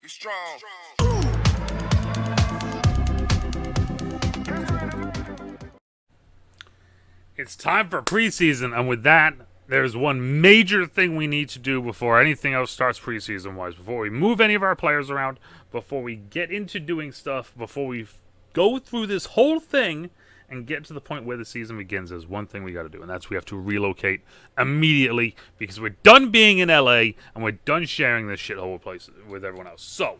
Be strong. It's time for preseason, and with that, there's one major thing we need to do before anything else starts preseason-wise. Before we move any of our players around, before we get into doing stuff, before we go through this whole thing and get to the point where the season begins, there's one thing we got to do, and that's we have to relocate immediately because we're done being in LA and we're done sharing this shithole place with everyone else. So,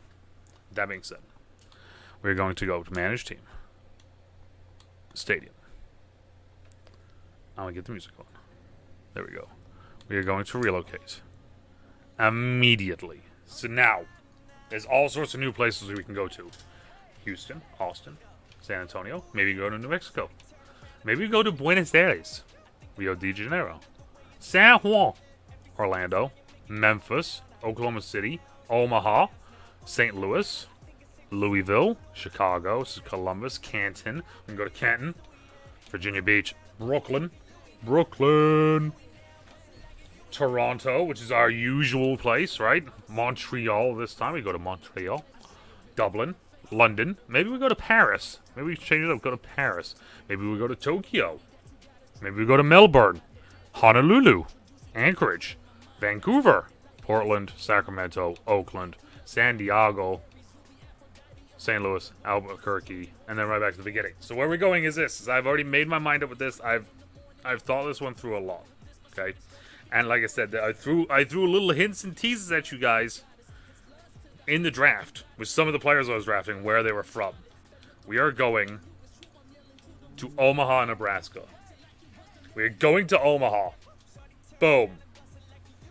that being said, we're going to go to manage team, stadium. I'm going to get the music on. There we go. We are going to relocate immediately. So now, there's all sorts of new places we can go to. Houston, Austin, San Antonio. Maybe go to New Mexico. Maybe go to Buenos Aires, Rio de Janeiro, San Juan, Orlando, Memphis, Oklahoma City, Omaha, St. Louis, Louisville, Chicago, Columbus, Canton. We can go to Canton, Virginia Beach, Brooklyn, Toronto, which is our usual place, right? Montreal this time. We go to Montreal, Dublin, London. Maybe we go to Paris. Maybe we change it up, go to Paris. Maybe we go to Tokyo. Maybe we go to Melbourne, Honolulu, Anchorage, Vancouver, Portland, Sacramento, Oakland, San Diego, St. Louis, Albuquerque, and then right back to the beginning. So where we're going is this. I've already made my mind up with this. I've thought this one through a lot. Okay? And like I said, I threw little hints and teases at you guys in the draft with some of the players I was drafting, where they were from. We are going to Omaha, Nebraska. We are going to Omaha. Boom.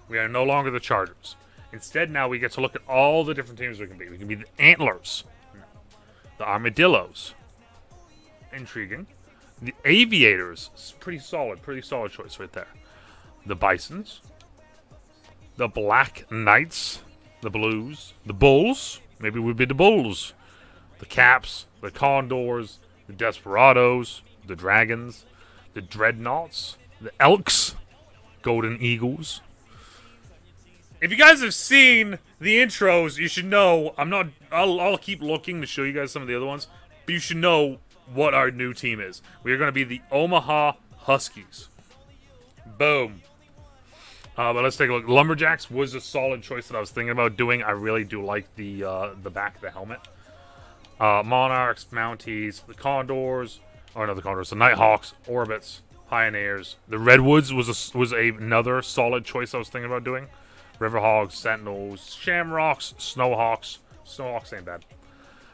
We are no longer the Chargers. Instead, now we get to look at all the different teams we can be. We can be the Antlers, the Armadillos. Intriguing. The Aviators. Pretty solid choice right there. The Bisons. The Black Knights. The Blues. The Bulls. Maybe we'd be the Bulls. The Caps. The Condors. The Desperados. The Dragons. The Dreadnoughts. The Elks. Golden Eagles. If you guys have seen the intros, you should know. I'll keep looking to show you guys some of the other ones, but you should know what our new team is. We are going to be the Omaha Huskies. Boom. But let's take a look. Lumberjacks was a solid choice that I was thinking about doing. I really do like the back of the helmet. Monarchs, Mounties, the Condors, the Nighthawks, Orbits, Pioneers. The Redwoods was another solid choice I was thinking about doing. Riverhogs, Sentinels, Shamrocks, Snowhawks. Snowhawks ain't bad.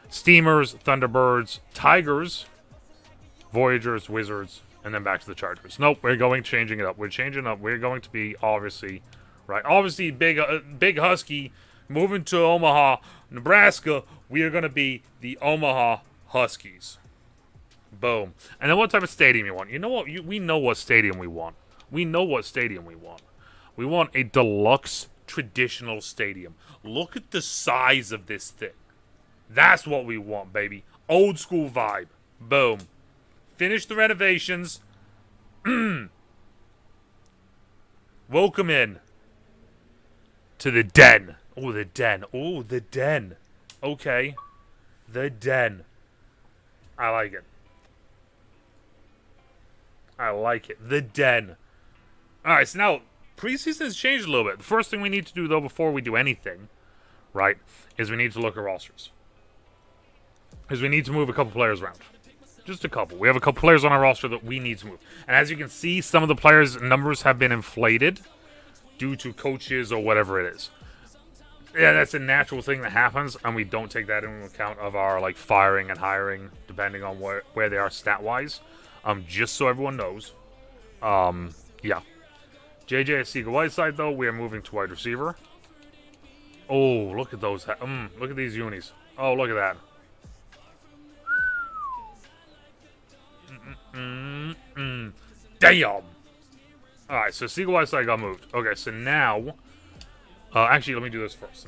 Steamers, Thunderbirds, Tigers, Voyagers, Wizards, and then back to the Chargers. Nope, we're changing it up. We're changing up. We're going to be obviously big Husky moving to Omaha, Nebraska. We are going to be the Omaha Huskies. Boom. And then what type of stadium you want? You know what? We know what stadium we want. We want a deluxe traditional stadium. Look at the size of this thing. That's what we want, baby. Old school vibe. Boom. Finish the renovations. Welcome in to the den. Oh, the den. Okay. The den. I like it. The den. Alright, so now preseason has changed a little bit. The first thing we need to do, though, before we do anything, right, is we need to look at rosters. Because we need to move a couple players around. Just a couple. We have a couple players on our roster that we need to move. And as you can see, some of the players' numbers have been inflated due to coaches or whatever it is. Yeah, that's a natural thing that happens, and we don't take that into account of our firing and hiring, depending on where they are stat-wise. Just so everyone knows. Yeah. JJ Arcega-Whiteside, though, we are moving to wide receiver. Oh, look at those. Look at these unis. Oh, look at that. Damn! Alright, so Arcega-Whiteside got moved. Okay, so now... actually, let me do this first.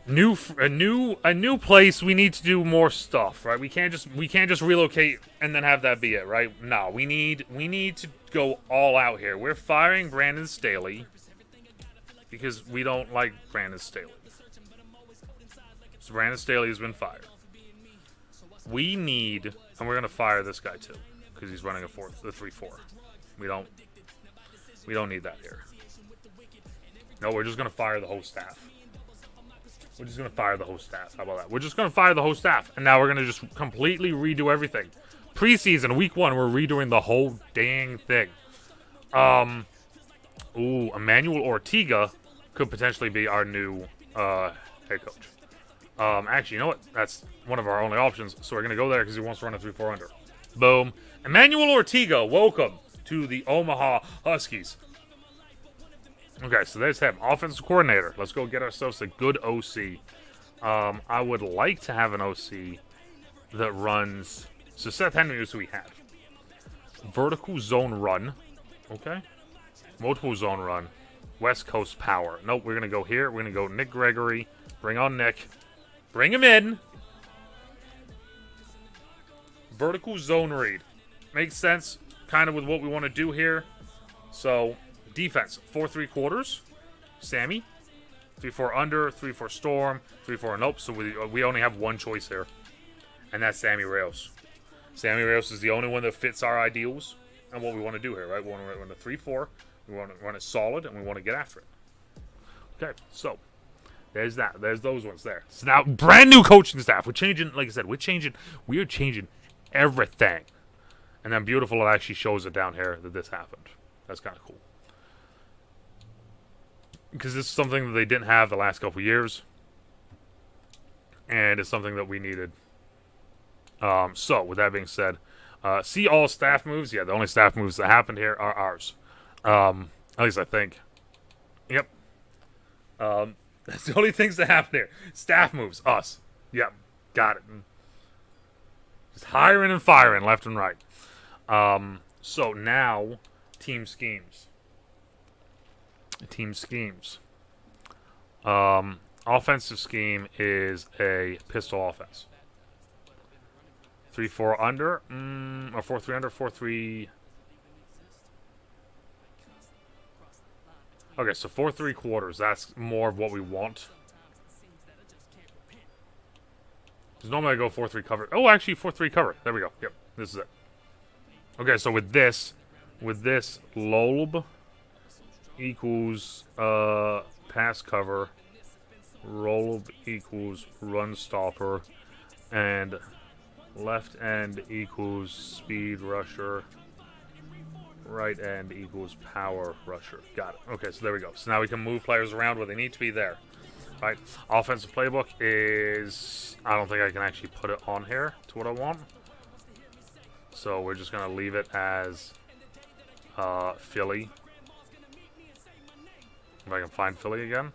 A new place. We need to do more stuff, right? We can't just relocate and then have that be it, right? No, we need to go all out here. We're firing Brandon Staley. because we don't like Brandon Staley. So Brandon Staley has been fired. We need, and we're gonna fire this guy too, because he's running a 3-4. We don't need that here. No, we're just gonna fire the whole staff. We're just gonna fire the whole staff. How about that? We're just gonna fire the whole staff, and now we're gonna just completely redo everything. Preseason, week 1, we're redoing the whole dang thing. Ooh, Emmanuel Ortega could potentially be our new head coach. Actually, you know what? That's one of our only options, so we're going to go there because he wants to run a 3-4 under. Boom. Emmanuel Ortega, welcome to the Omaha Huskies. Okay, so there's him. Offensive coordinator. Let's go get ourselves a good OC. I would like to have an OC that runs... So Seth Henry is who we had. Vertical zone run. Okay. Multiple zone run. West Coast power. Nope, we're going to go here. We're going to go Nick Gregory. Bring on Nick. Bring him in. Vertical zone read. Makes sense kind of with what we want to do here. So, defense. 4-3-quarters. Sammy. 3-4 under. 3-4 storm. 3-4 nope. So we only have one choice here. And that's Sammy Reyes. Sammy Reyes is the only one that fits our ideals and what we want to do here, right? We want to run a 3-4. We want to run it solid, and we want to get after it. Okay, so there's that. There's those ones there. So now, brand new coaching staff. We're changing, like I said, we're changing everything. And then beautiful, it actually shows it down here that this happened. That's kind of cool. Because this is something that they didn't have the last couple years. And it's something that we needed. So, with that being said, see all staff moves. Yeah, the only staff moves that happened here are ours. At least I think. Yep. That's the only things that happen here. Staff moves. Us. Yep. Got it. Just hiring and firing left and right. So now, team schemes. Team schemes. Offensive scheme is a pistol offense. 3-4 under, or 4-3 under, 4-3. Okay, so 4-3-quarters. That's more of what we want. Because normally I go 4-3 cover. Oh, actually 4-3 cover. There we go. Yep, this is it. Okay, so with this, Lolb equals pass cover, Rolb equals run stopper, and left end equals speed rusher. Right end equals power rusher. Got it. Okay, so there we go. So now we can move players around where they need to be there. All right. Offensive playbook is... I don't think I can actually put it on here to what I want. So we're just going to leave it as Philly. If I can find Philly again.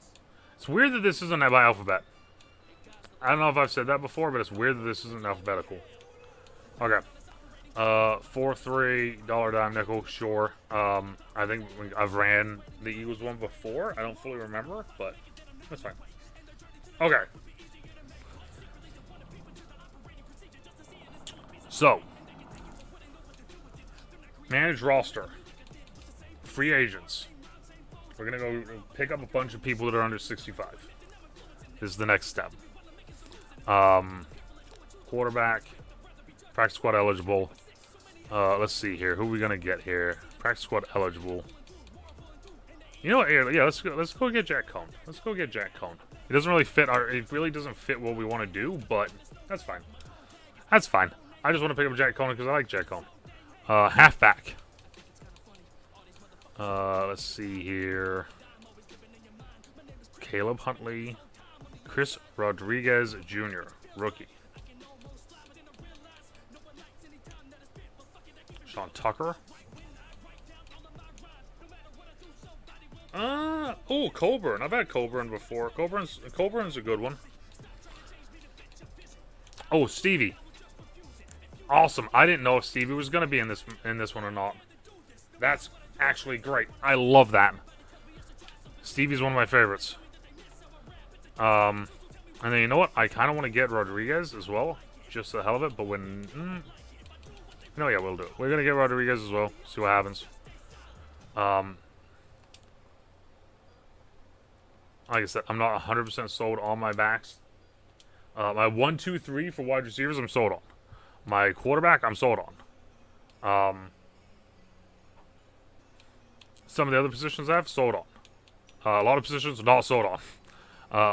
It's weird that this isn't by alphabet. I don't know if I've said that before, but it's weird that this isn't alphabetical. Okay. 4-3, dollar dime nickel, sure. I think I've ran the Eagles one before. I don't fully remember, but that's fine. Okay. So, manage roster. Free agents. We're going to go pick up a bunch of people that are under 65. This is the next step. Quarterback. Practice squad eligible. Let's see here. Who are we gonna get here? Practice squad eligible. You know what? Yeah, let's go get Jack Cohn. Let's go get Jack Cohn. It doesn't really fit it really doesn't fit what we want to do, but that's fine. That's fine. I just want to pick up Jack Cohn because I like Jack Cohn. Halfback. Let's see here. Caleb Huntley. Chris Rodriguez Jr. Rookie. Sean Tucker. Oh, Coburn. I've had Coburn before. Coburn's a good one. Oh, Stevie. Awesome. I didn't know if Stevie was going to be in this one or not. That's actually great. I love that. Stevie's one of my favorites. And then you know what? I kind of want to get Rodriguez as well, just for the hell of it. But when, no, yeah, we'll do it. We're gonna get Rodriguez as well. See what happens. Like I said, I'm not 100% sold on my backs. My 1, 2, 3 for wide receivers, I'm sold on. My quarterback, I'm sold on. Some of the other positions I have sold on. A lot of positions not sold on.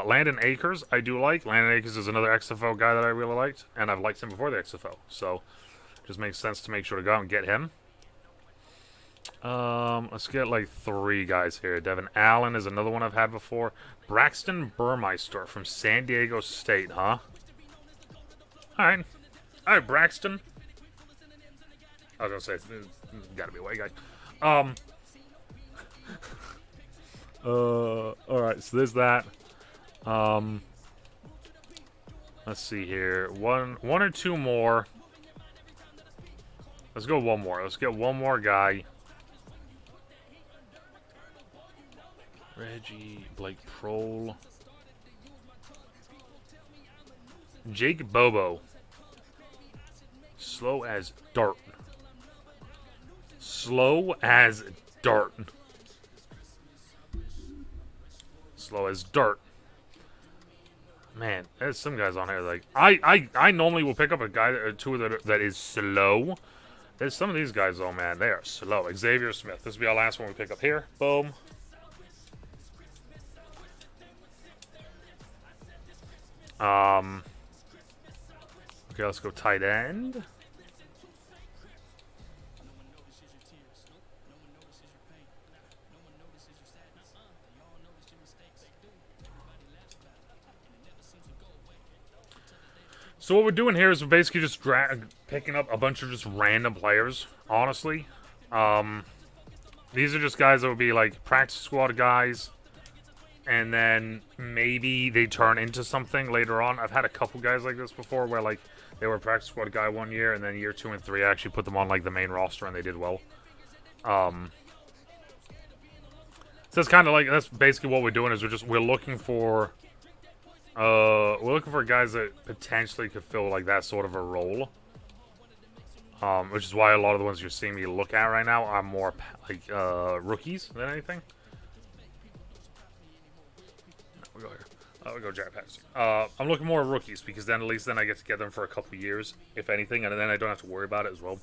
Landon Akers, I do like. Landon Akers is another XFL guy that I really liked, and I've liked him before the XFL. So, just makes sense to make sure to go out and get him. Let's get like 3 guys here. Devin Allen is another one I've had before. Braxton Burmeister from San Diego State, huh? Alright. Alright, Braxton. I was gonna say, gotta be a white guy. Alright, so there's that. Let's see here. One or two more. Let's go one more. Let's get one more guy. Reggie, Blake Prohl. Jake Bobo. Slow as dirt. Slow as dirt. Slow as dirt. Man, there's some guys on here like I normally will pick up a guy or two that is slow. There's some of these guys though, man, they are slow. Xavier Smith. This will be our last one we pick up here. Boom. Okay, let's go tight end. So what we're doing here is we're basically just picking up a bunch of just random players, honestly. These are just guys that would be like practice squad guys, and then maybe they turn into something later on. I've had a couple guys like this before where like they were a practice squad guy 1 year, and then year 2 and 3 I actually put them on like the main roster and they did well. So that's kind of like, that's basically what we're doing is we're looking for guys that potentially could fill like that sort of a role. Which is why a lot of the ones you're seeing me look at right now are more like rookies than anything. We'll go here. We'll go Jared Patterson. I'm looking more at rookies because then at least then I get to get them for a couple years, if anything, and then I don't have to worry about it as well.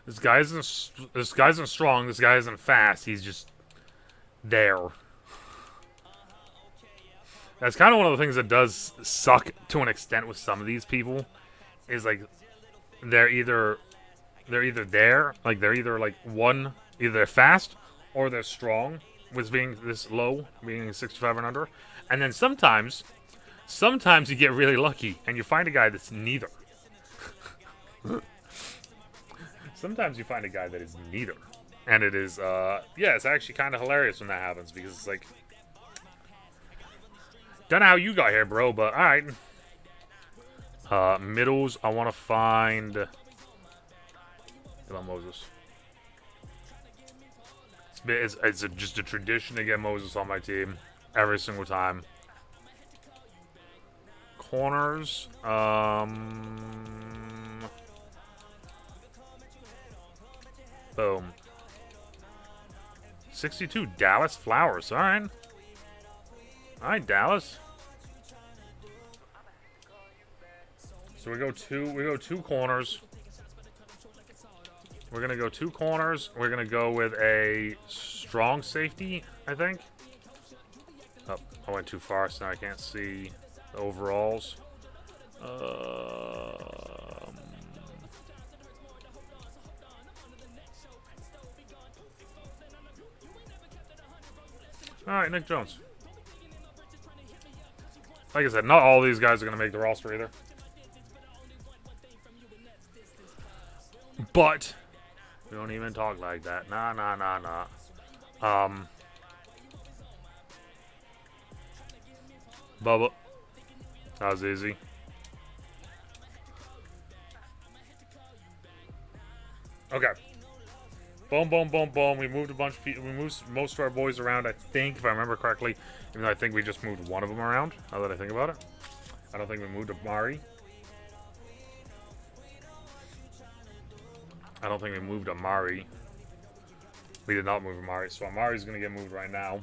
This guy isn't strong. This guy isn't fast. He's just there. That's kind of one of the things that does suck to an extent with some of these people. Is like they're either there, like they're either like either they're fast or they're strong with being this low, being 65 and under, and then sometimes you get really lucky and you find a guy that's neither. Sometimes you find a guy that is neither. And it is, yeah, it's actually kind of hilarious when that happens because it's like, don't know how you got here, bro, but alright. Middles, I want to find Moses. It's just a tradition to get Moses on my team every single time. Corners, boom. 62 Dallas Flowers. All right. All right, Dallas. So we go two corners. We're going to go 2 corners. We're going to go with a strong safety, I think. Oh, I went too far, so now I can't see the overalls. Alright, Nick Jones. Like I said, not all these guys are going to make the roster either. But we don't even talk like that. Nah. Bubba. That was easy. Okay. Boom, boom, boom, boom. We moved a bunch of people. We moved most of our boys around, I think, if I remember correctly. Even though I think we just moved one of them around, now that I think about it. I don't think we moved Amari. I don't think we moved Amari. We did not move Amari, so Amari's going to get moved right now.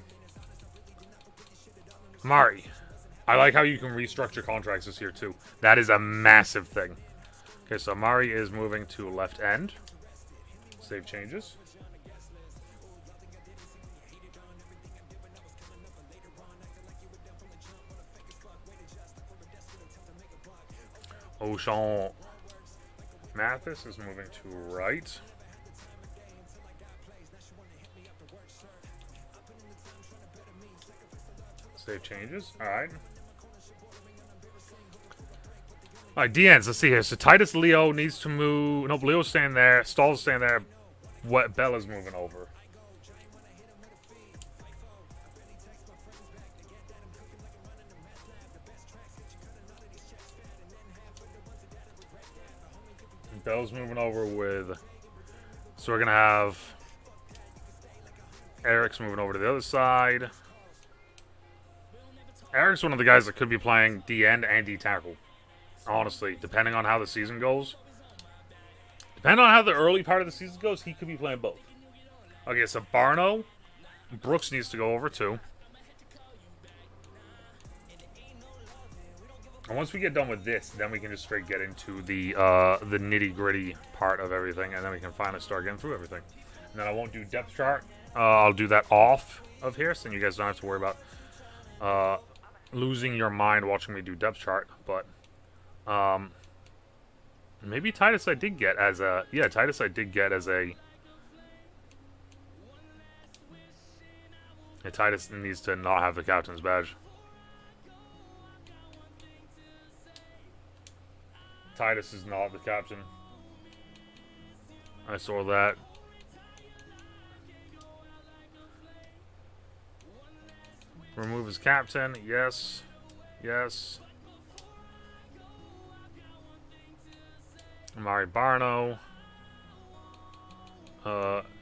Amari. I like how you can restructure contracts this year, too. That is a massive thing. Okay, so Amari is moving to left end. Save changes. Ocean Mathis is moving to right. Save changes. Alright. Alright, DNs. Let's see here. So Titus Leo needs to move. Nope, Leo's staying there. Stahl's staying there. What Bella's moving over. Bella's moving over with. So we're gonna have Eric's moving over to the other side. Eric's one of the guys that could be playing D end and D tackle. Honestly, depending on how the season goes. Depending on how the early part of the season goes, he could be playing both. Okay, so Barno. Brooks needs to go over too. And once we get done with this, then we can just straight get into the nitty-gritty part of everything, and then we can finally start getting through everything. And then I won't do depth chart. I'll do that off of here, so you guys don't have to worry about losing your mind watching me do depth chart. But maybe Titus I did get as a... Yeah, Titus I did get as a... Yeah, Titus needs to not have the captain's badge. Titus is not the captain. I saw that. Remove his captain. Yes. Yes. Amari Barno.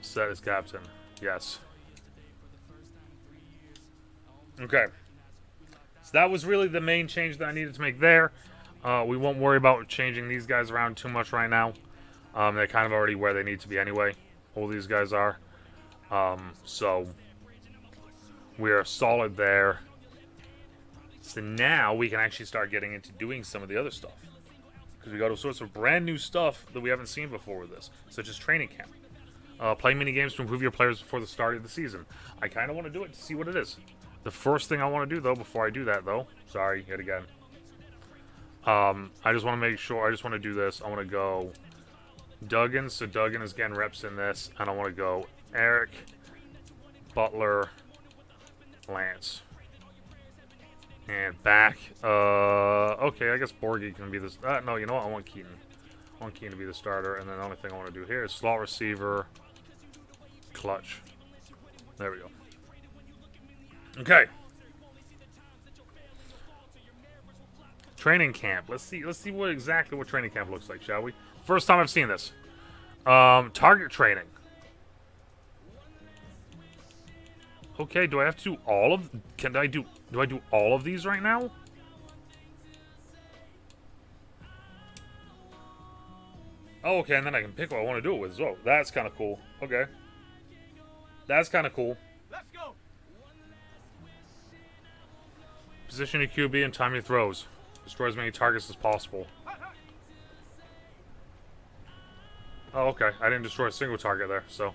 Set as captain. Yes. Okay. So that was really the main change that I needed to make there. We won't worry about changing these guys around too much right now. They're kind of already where they need to be anyway. All these guys are. So we are solid there. So now we can actually start getting into doing some of the other stuff. Because we got all sorts of brand new stuff that we haven't seen before with this. Such as training camp. Play mini games to improve your players before the start of the season. I kind of want to do it to see what it is. The first thing I want to do, though, before I do that, though. Sorry, yet again. I just want to make sure. I just want to do this. I want to go Duggan. So Duggan is getting reps in this. And I want to go Eric, Butler, Lance. And back. Okay, I guess Borgie can be this. No, you know what? I want Keaton. I want Keaton to be the starter. And then the only thing I want to do here is slot receiver, clutch. There we go. Okay. Training camp. Let's see what exactly what training camp looks like, shall we? First time I've seen this. Target training. Okay, do I have to do all of do I do all of these right now? Oh, okay, and then I can pick what I want to do it with as well. That's kind of cool. Okay. That's kind of cool. Let's go. Position your QB and time your throws. Destroy as many targets as possible. Oh, okay. I didn't destroy a single target there, so.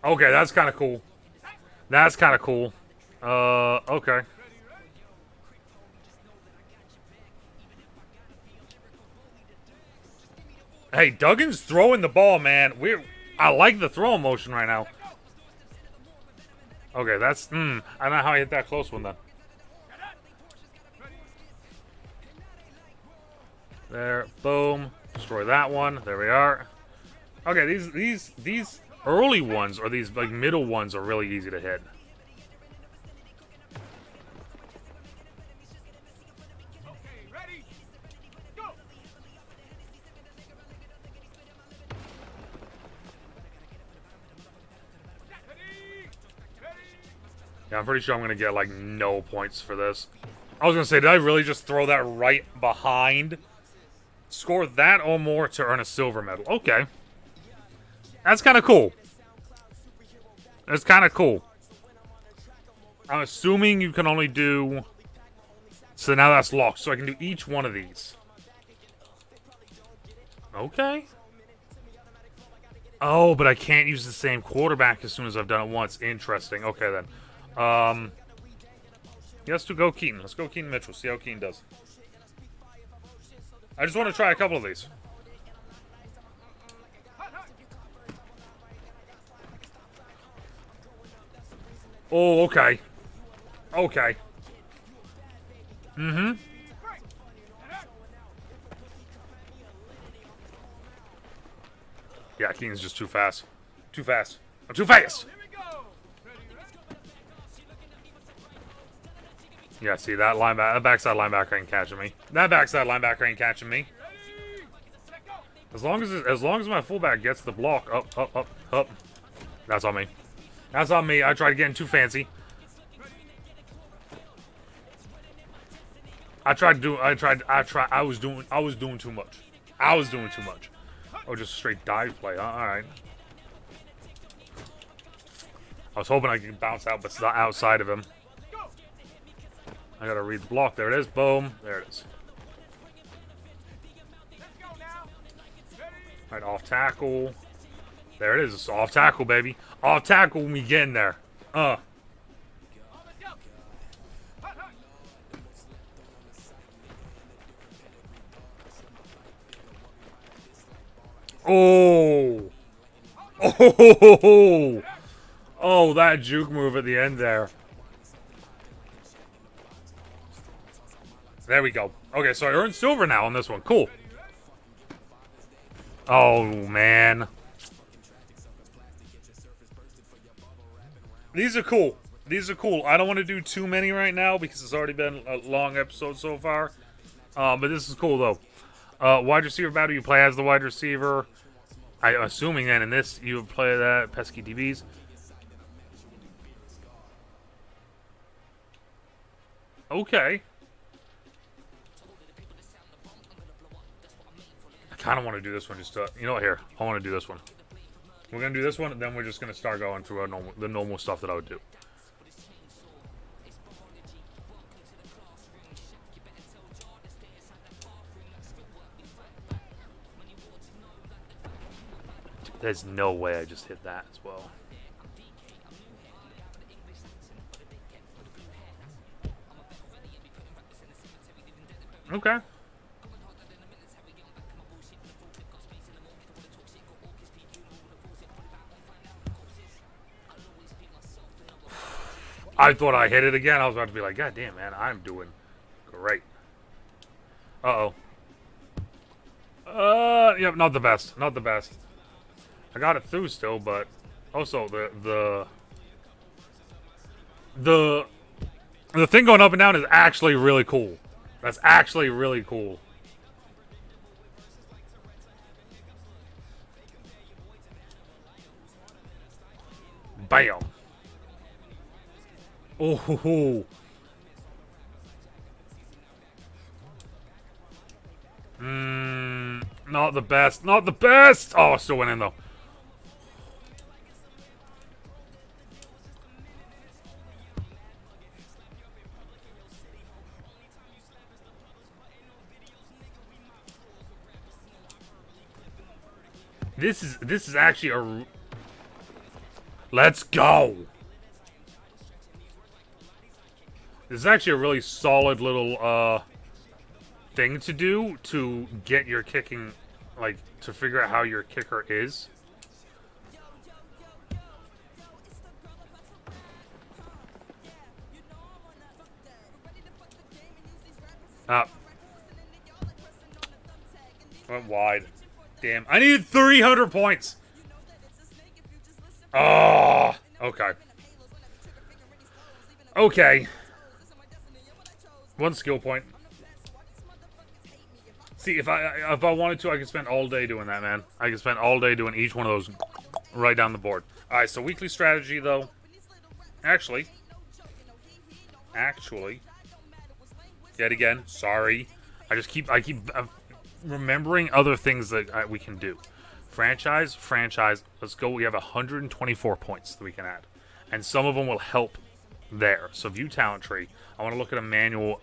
Okay, that's kind of cool. That's kind of cool. Okay. Hey, Duggan's throwing the ball, man. I like the throw motion right now. Okay, that's... I don't know how I hit that close one, then. There. Boom. Destroy that one. There we are. Okay, these early ones, or these, like, middle ones are really easy to hit. Yeah, I'm pretty sure I'm going to get, like, no points for this. I was going to say, did I really just throw that right behind? Score that or more to earn a silver medal. Okay. That's kind of cool. That's kind of cool. I'm assuming you can only do... So now that's locked. So I can do each one of these. Okay. Oh, but I can't use the same quarterback as soon as I've done it once. Interesting. Okay, then. Let's go Keaton. Let's go Keaton Mitchell. See how Keaton does. I just want to try a couple of these. Oh, okay. Okay. Mm-hmm. Yeah, Keaton's just too fast. Too fast. I'm too fast! Yeah, see, that backside linebacker ain't catching me. That backside linebacker ain't catching me. As long as my fullback gets the block up. That's on me. That's on me. I tried getting too fancy. I was doing too much. I was doing too much. Oh, just a straight dive play. Alright. I was hoping I could bounce out, but it's not outside of him. I gotta read the block. There it is. Boom. There it is. Alright, off tackle. There it is. It's off tackle, baby. Off tackle when we get in there. Oh. Oh. Oh, that juke move at the end there. There we go. Okay, so I earned silver now on this one. Cool. Oh, man. These are cool. These are cool. I don't want to do too many right now because it's already been a long episode so far. But this is cool, though. Wide receiver battle, you play as the wide receiver. I'm assuming then in this, you would play that. Pesky DBs. Okay. I kind of want to do this one just to... You know what, here. I want to do this one. We're going to do this one, and then we're just going to start going through the normal stuff that I would do. There's no way I just hit that as well. Okay. I thought I hit it again. I was about to be like, God damn, man, I'm doing great. Uh-oh. Yep, not the best. Not the best. I got it through still, but also the thing going up and down is actually really cool. That's actually really cool. Bam. Oh. Not the best. Not the best. Oh, still went in though. This is actually a... Let's go! This is actually a really solid little, thing to do to get your kicking, like, to figure out how your kicker is. Went wide. Damn, I needed 300 points. Oh, okay. Okay. One skill point. See, if I wanted to, I could spend all day doing that, man. I could spend all day doing each one of those right down the board. All right, so weekly strategy, though. Actually, actually, yet again, sorry. I keep remembering other things that we can do. Franchise. Let's go. We have 124 points that we can add, and some of them will help there. So view talent tree. I want to look at a manual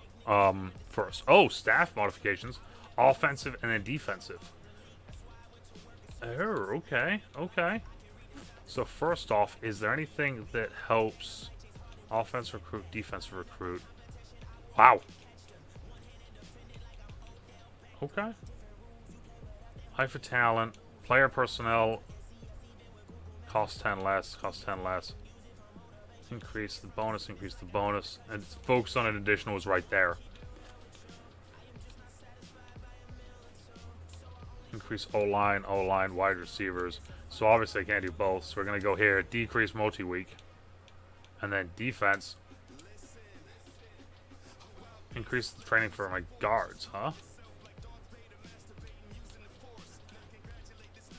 first. Oh, staff modifications, offensive and then defensive. Oh, okay, okay. So first off, is there anything that helps offense recruit, defensive recruit? Wow. Okay. High for talent, player personnel, cost 10 less, cost 10 less. Increase the bonus, and focus on an additional was right there. Increase O-line, wide receivers. So obviously I can't do both, so we're going to go here, decrease multi-week. And then defense. Increase the training for my guards, huh?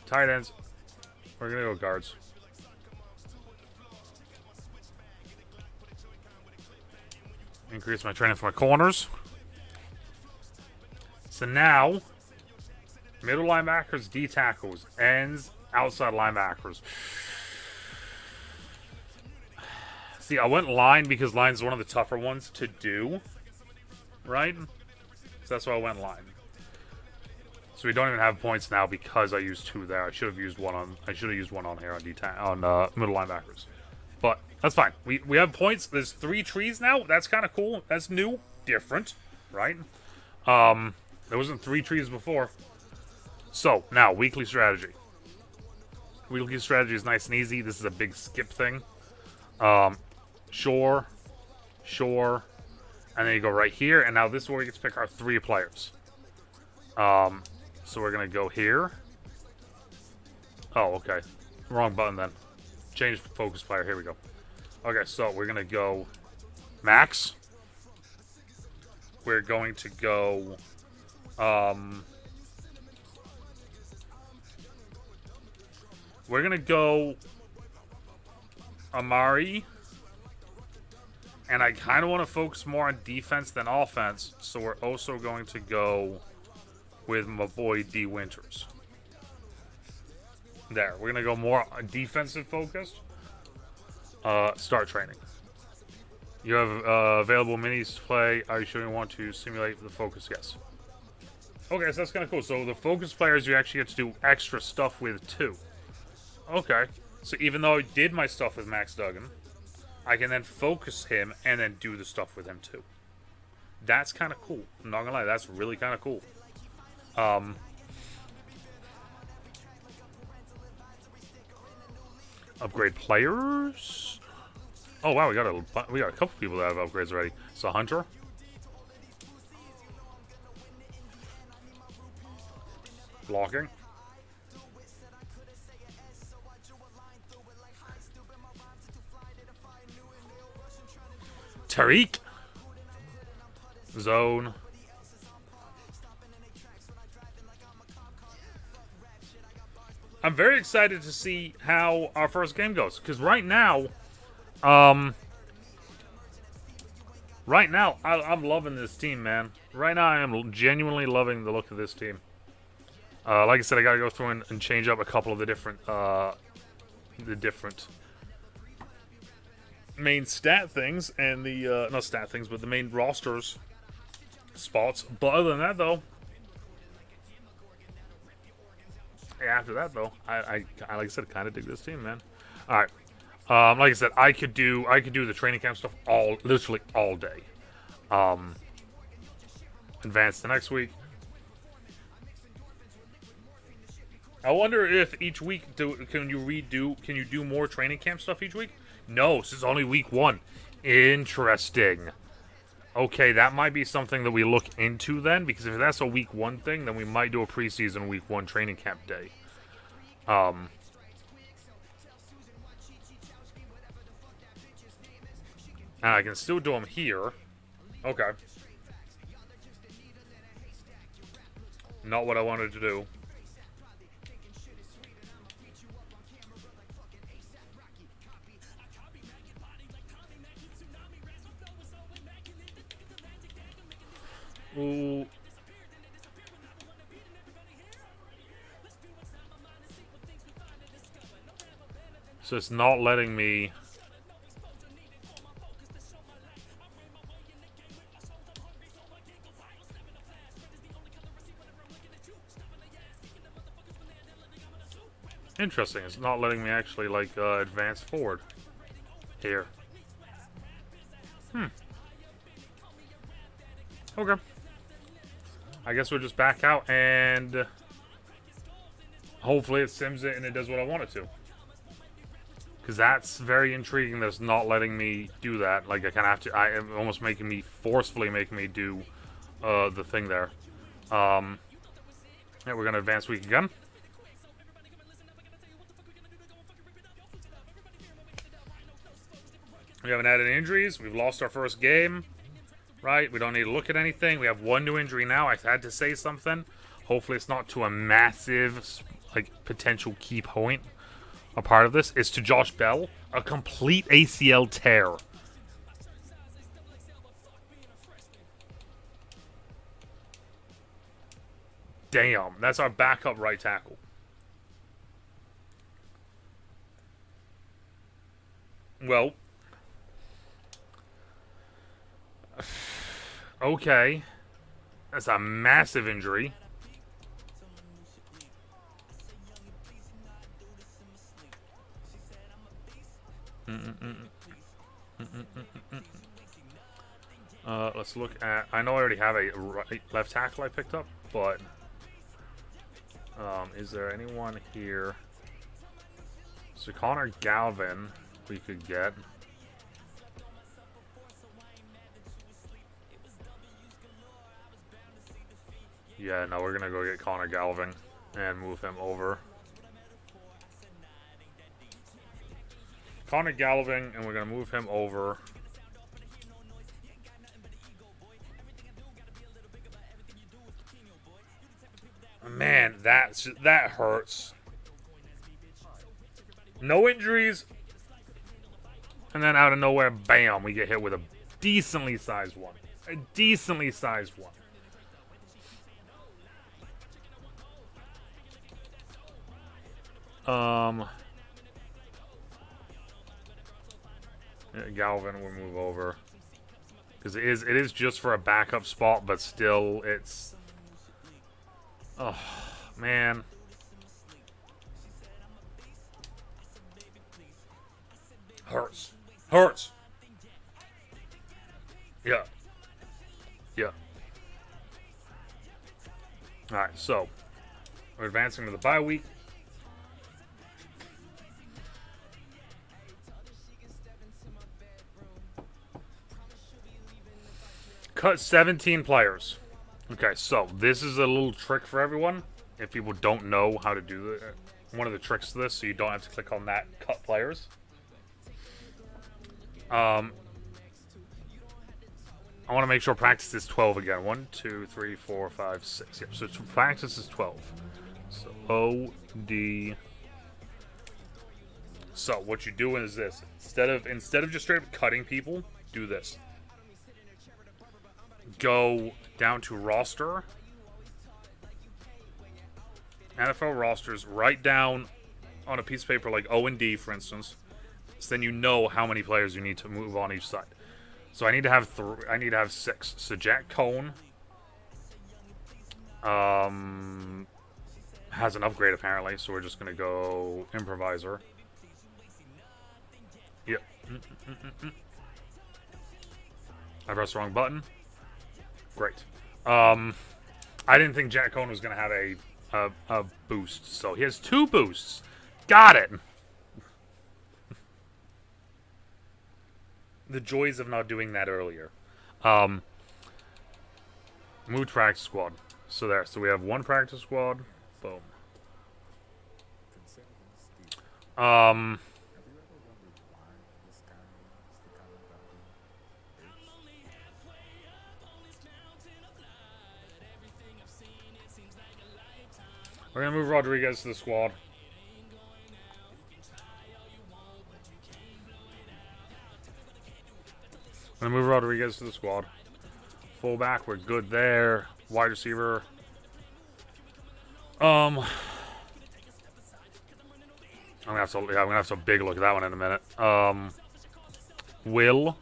Tight ends. We're going to go guards. Increase my training for my corners. So now, middle linebackers, D tackles, ends, outside linebackers. See, I went line because line's one of the tougher ones to do, right? So that's why I went line. So we don't even have points now because I used 2 there. I should have used one on. I should have used one on here on middle linebackers, but that's fine. We have points. There's 3 trees now. That's kind of cool. That's new, different, right? There wasn't 3 trees before. So now weekly strategy. Weekly strategy is nice and easy. This is a big skip thing. Shore, and then you go right here, and now this is where we get to pick our 3 players. So we're gonna go here. Oh, okay. Wrong button then. Change focus player. Here we go. Okay, so we're gonna go Max. We're going to go we're gonna go Amari. And I kind of want to focus more on defense than offense, so we're also going to go with my boy D. Winters. There, we're going to go more defensive focused. Start training. You have available minis to play. Are you sure you want to simulate the focus? Yes. Okay, so that's kind of cool. So the focus players you actually get to do extra stuff with too. Okay, so even though I did my stuff with Max Duggan, I can then focus him and then do the stuff with him too. That's kind of cool. I'm not gonna lie, that's really kind of cool. Upgrade players. Oh wow, we got a couple people that have upgrades already. So Hunter. Blocking. Tariq. Zone. I'm very excited to see how our first game goes, because right now, I'm loving this team, man. Right now, I am genuinely loving the look of this team. Like I said, I gotta go through and change up a couple of the different main stat things and the not stat things, but the main rosters spots. But other than that, though, after that though, I like I said, kind of dig this team, man. All right, like I said, I could do the training camp stuff literally all day. Advance the next week. I wonder if each week can you do more training camp stuff each week? No, this is only week 1. Interesting. Okay, that might be something that we look into then, because if that's a week 1 thing, then we might do a preseason week 1 training camp day. And I can still do them here. Okay. Not what I wanted to do. Ooh. So it's not letting me... Interesting. It's not letting me actually, like, advance forward here. Okay. I guess we'll just back out and hopefully it sims it and it does what I want it to. Because that's very intriguing that it's not letting me do that. Like, I kind of have to... I am almost making me... Forcefully making me do the thing there. Yeah, we're going to advance week again. We haven't had any injuries. We've lost our first game. Right? We don't need to look at anything. We have one new injury now. I had to say something. Hopefully it's not to a massive, like, potential key point. A part of this is to Josh Bell. A complete ACL tear. Damn. That's our backup right tackle. Well. Okay. That's a massive injury. Let's look at... I know I already have a left tackle I picked up, but... is there anyone here? So Connor Galvin we could get. Yeah, no, we're gonna go get Connor Galvin and move him over. Connor Galvin, and we're gonna move him over. Man, that hurts. No injuries, and then out of nowhere, bam, we get hit with a decently sized one. A decently sized one. Yeah, Galvin will move over. Because it is just for a backup spot, but still, it's... Oh, man. Hurts. Hurts. Yeah. Yeah. Alright, so. We're advancing to the bye week. Cut 17 players. Okay, so this is a little trick for everyone. If people don't know how to do it, one of the tricks to this, so you don't have to click on that cut players. I want to make sure practice is 12 again. 1, 2, 3, 4, 5, 6. Yep, so practice is 12. So OD. So what you're doing is this. Instead of just straight up cutting people, do this. Go down to roster. NFL rosters, write down on a piece of paper like O and D, for instance. So then you know how many players you need to move on each side. So I need to have 6. So Jack Cohn has an upgrade apparently, so we're just gonna go improviser. Yep. I pressed the wrong button. Great. I didn't think Jack Cohn was gonna have a boost, so he has 2 boosts. Got it. The joys of not doing that earlier. Move to practice squad. So there. So we have 1 practice squad. Boom. We're gonna move Rodriguez to the squad. I'm gonna move Rodriguez to the squad. Fullback, we're good there. Wide receiver. I'm gonna have to big look at that one in a minute. Will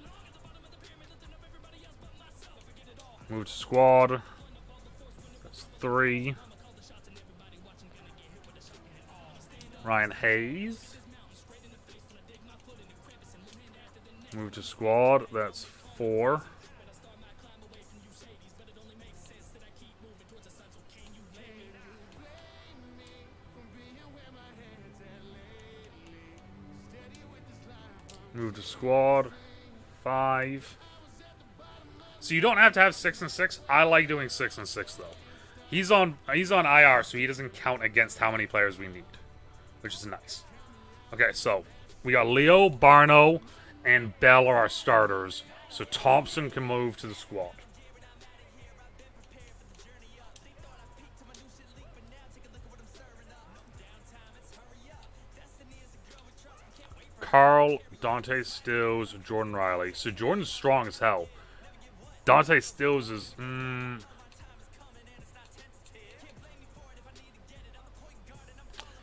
move to squad. That's 3. Ryan Hayes move to squad. That's 4. Move to squad. 5. So you don't have to have 6 and 6. I like doing 6 and 6 though. He's on IR, so he doesn't count against how many players we need, which is nice. Okay, so we got Leo, Barno, and Bell are our starters. So Thompson can move to the squad. Carl, Dante Stills, Jordan Riley. So Jordan's strong as hell. Dante Stills is...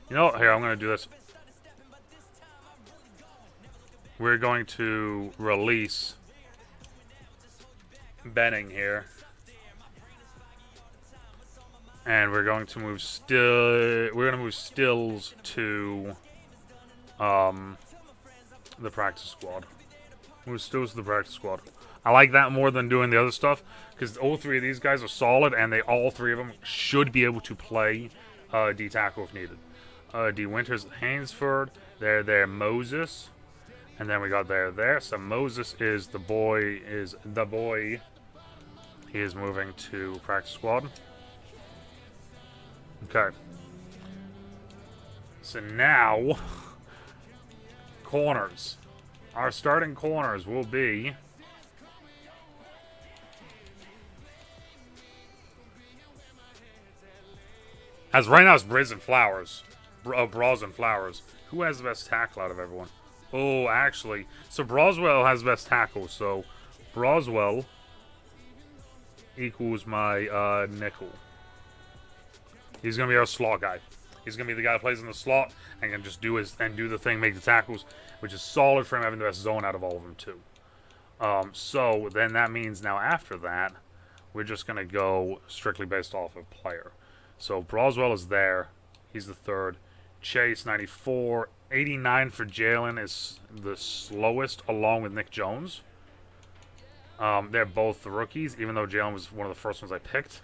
You know, here, I'm going to do this. We're going to release Benning here. And we're going to move Stills to the practice squad. Move Stills to the practice squad. I like that more than doing the other stuff because all 3 of these guys are solid and all 3 of them should be able to play D tackle if needed. D Winters, Hainsford, there, Moses, and then we got there. So Moses is the boy. He is moving to practice squad. Okay. So now, corners. Our starting corners will be as right now it's Briz and Flowers. Bras and Flowers. Who has the best tackle out of everyone? Oh, actually. So Broswell has the best tackle. So Broswell equals my nickel. He's going to be our slot guy. He's going to be the guy that plays in the slot and can just do the thing, make the tackles, which is solid for him having the best zone out of all of them too. So then that means now after that, we're just going to go strictly based off of player. So Broswell is there. He's the 3rd. Chase, 94. 89 for Jalen is the slowest, along with Nick Jones. They're both the rookies, even though Jalen was one of the first ones I picked.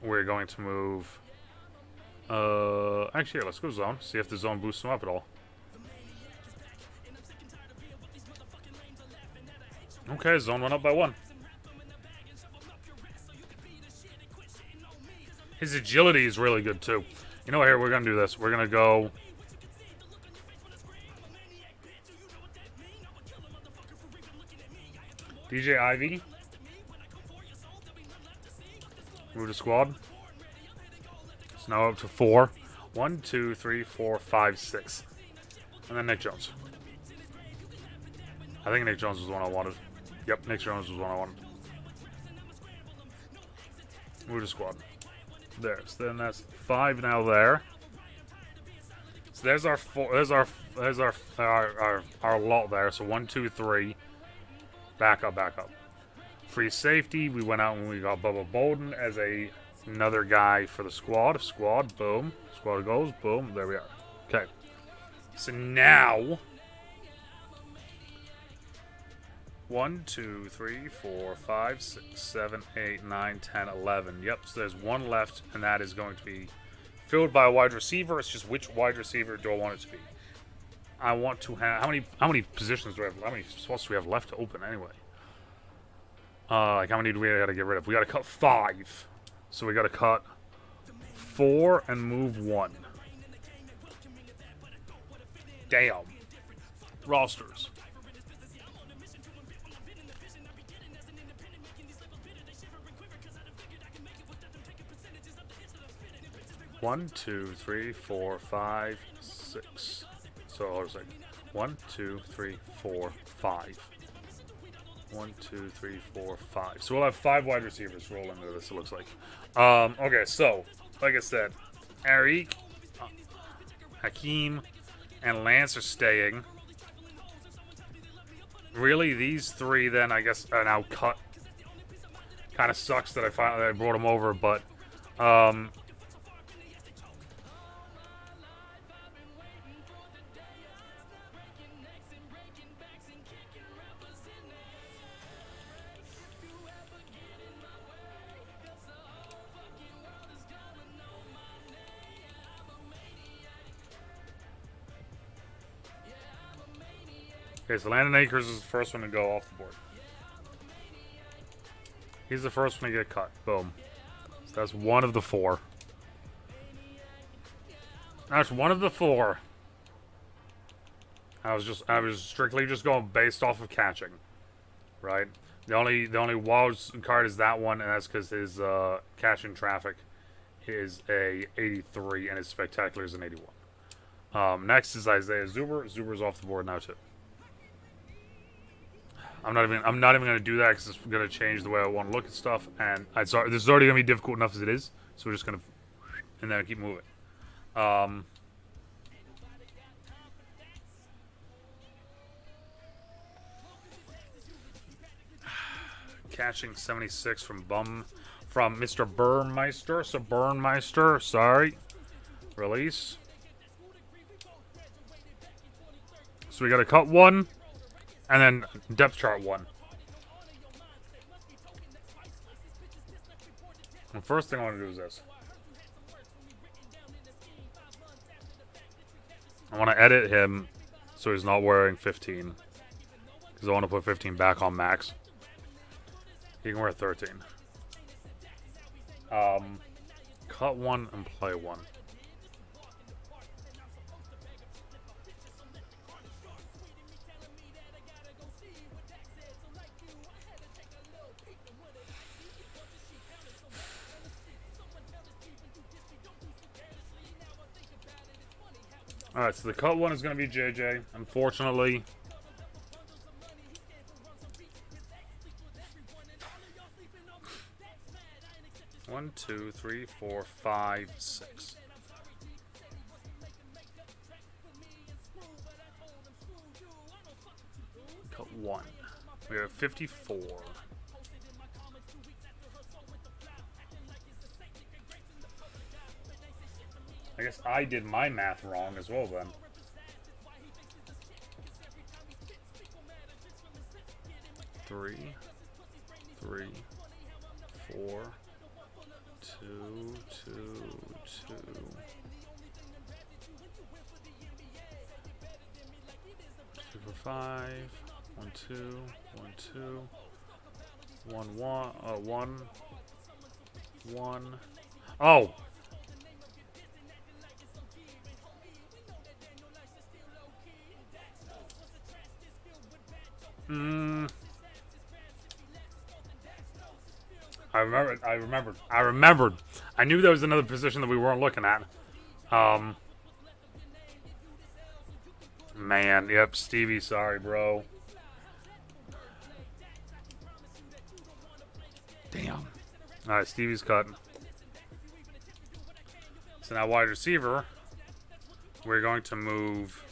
We're going to move... actually, let's go zone. See if the zone boosts him up at all. Okay, zone went up by 1. His agility is really good, too. You know what, here, we're going to do this. We're going to go... DJ Ivy. Move to squad. It's now up to 4. 1, 2, 3, 4, 5, 6. And then Nick Jones. I think Nick Jones was the one I wanted. Yep, Nick Jones was the one I wanted. Move to squad. There. So then that's 5 now there. So there's our 4. There's our lot there. So 1, 2, 3. Back up. Free safety. We went out and we got Bubba Bolden as another guy for the squad. Squad. Boom. Squad goes. Boom. There we are. Okay. So now 1, 2, 3, 4, 5, 6, 7, 8, 9, 10, 11. Yep, so there's 1 left, and that is going to be filled by a wide receiver. It's just which wide receiver do I want it to be? I want to have... How many positions do we have? How many spots do we have left to open anyway? Like, how many do we got to get rid of? We got to cut 5. So we got to cut 4 and move 1. Damn. Rosters. One, 2, 3, 4, 5, 6. So hold on a second. 1, 2, 3, 4, 5. 1, 2, 3, 4, 5. So we'll have 5 wide receivers roll into this, it looks like. Okay, so, like I said, Eric, Hakeem, and Lance are staying. Really, these 3 then, I guess, are now cut. Kind of sucks that I brought them over, but, okay, so Landon Akers is the first one to go off the board. He's the first one to get cut. Boom. So that's 1 of the 4. That's 1 of the 4. I was strictly just going based off of catching, right? The only wild card is that one, and that's because his catching traffic is a 83 and his spectacular is an 81. Next is Isaiah Zuber. Zuber's off the board now too. I'm not even going to do that because it's going to change the way I want to look at stuff, and this is already going to be difficult enough as it is. So we're just going to, and then keep moving. Catching 76 from Mr. Burmeister. So Burmeister, sorry. Release. So we got to cut 1. And then depth chart 1. The first thing I want to do is this. I want to edit him so he's not wearing 15. Because I want to put 15 back on max. He can wear 13. Cut 1 and play 1. Alright, so the cut 1 is going to be JJ, unfortunately. One, 2, 3, 4, 5, 6. Cut 1. We have 54. I guess I did my math wrong as well then. Three, 4, 2, 2, 2. 2 for 5. 1, 2, 1, 2. 1, 1. 1. Oh! I remembered. I knew there was another position that we weren't looking at. Man, yep, Stevie, sorry, bro. Damn. Alright, Stevie's cut. So now wide receiver, we're going to move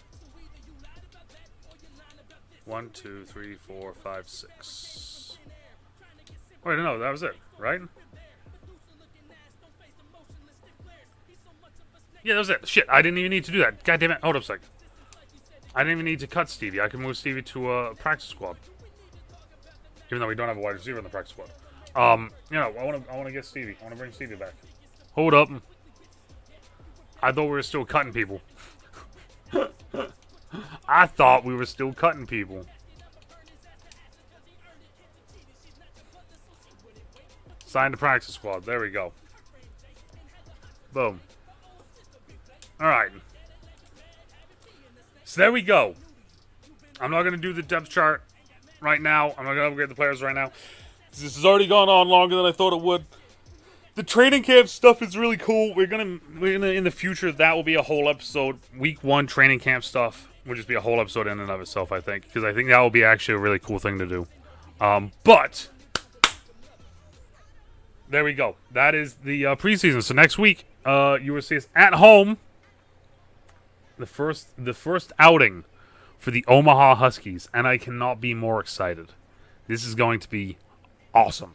1, 2, 3, 4, 5, 6. Wait, no, that was it, right? Yeah, that was it. Shit, I didn't even need to do that. God damn it. Hold up a sec. I didn't even need to cut Stevie. I can move Stevie to a practice squad. Even though we don't have a wide receiver in the practice squad. You know, I wanna get Stevie. I wanna bring Stevie back. Hold up. I thought we were still cutting people. I thought we were still cutting people. Sign the practice squad. There we go. Boom. Alright. So there we go. I'm not going to do the depth chart right now. I'm not going to upgrade the players right now. This has already gone on longer than I thought it would. The training camp stuff is really cool. We're gonna in the future, that will be a whole episode. Week 1 training camp stuff will just be a whole episode in and of itself, I think. Because I think that will be actually a really cool thing to do. But there we go. That is the preseason. So next week, you will see us at home. The first outing for the Omaha Huskies, and I cannot be more excited. This is going to be awesome.